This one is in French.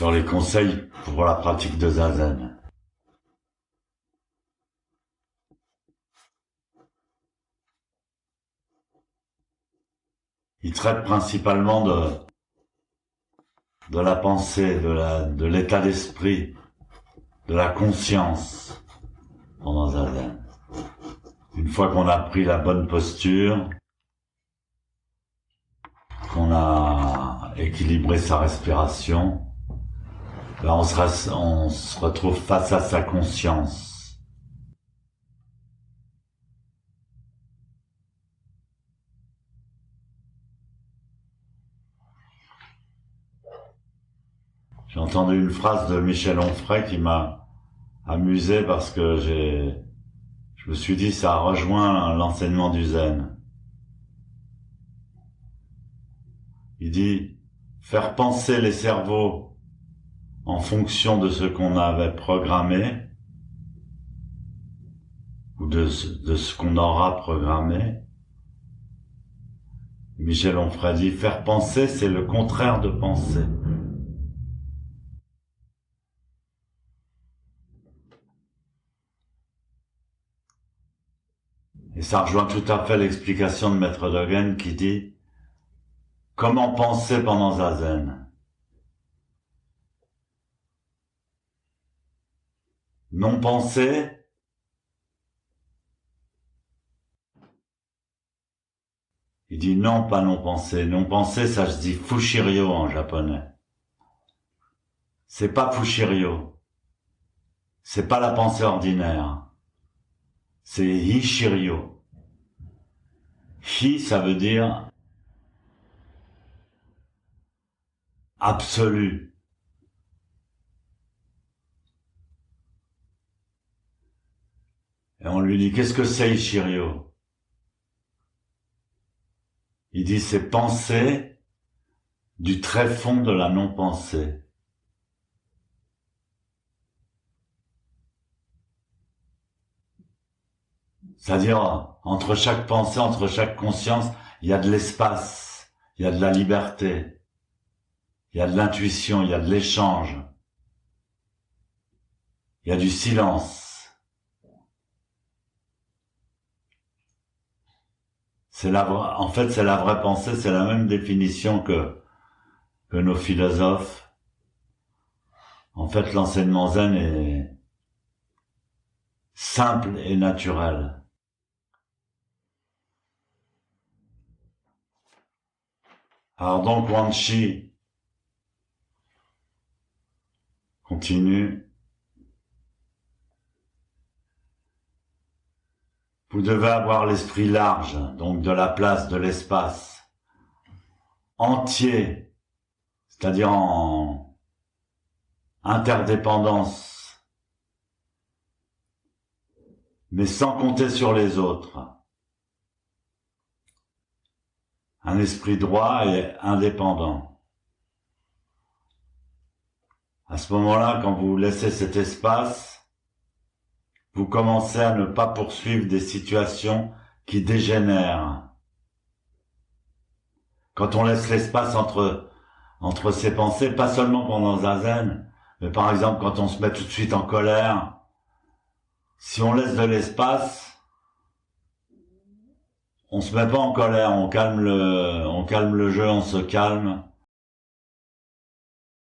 sur les conseils pour la pratique de Zazen. Il traite principalement de la pensée, de l'état d'esprit, de la conscience pendant Zazen. Une fois qu'on a pris la bonne posture, qu'on a équilibré sa respiration, ben on se retrouve face à sa conscience. J'ai entendu une phrase de Michel Onfray qui m'a amusé parce que je me suis dit ça rejoint l'enseignement du Zen. Il dit faire penser les cerveaux en fonction de ce qu'on avait programmé ou de ce qu'on aura programmé. Michel Onfray dit faire penser, c'est le contraire de penser. Et ça rejoint tout à fait l'explication de Maître Dogen qui dit « Comment penser pendant Zazen ?» Non penser, il dit non, pas non penser. Non penser, ça se dit fushiryo en japonais. C'est pas fushiryo. C'est pas la pensée ordinaire. C'est hishiryo. Hi, ça veut dire absolu. Et on lui dit, qu'est-ce que c'est hishiryo? Il dit, c'est penser du très fond de la non-pensée. C'est-à-dire, entre chaque pensée, entre chaque conscience, il y a de l'espace, il y a de la liberté, il y a de l'intuition, il y a de l'échange, il y a du silence. En fait, c'est la vraie pensée, c'est la même définition que nos philosophes. En fait, l'enseignement zen est simple et naturel. Alors donc, Wang Shi continue. Vous devez avoir l'esprit large, donc de la place, de l'espace, entier, c'est-à-dire en interdépendance, mais sans compter sur les autres. Un esprit droit et indépendant. À ce moment-là, quand vous laissez cet espace, vous commencez à ne pas poursuivre des situations qui dégénèrent. Quand on laisse l'espace entre ses pensées, pas seulement pendant Zazen, mais par exemple quand on se met tout de suite en colère, si on laisse de l'espace, on se met pas en colère, on calme le jeu, on se calme,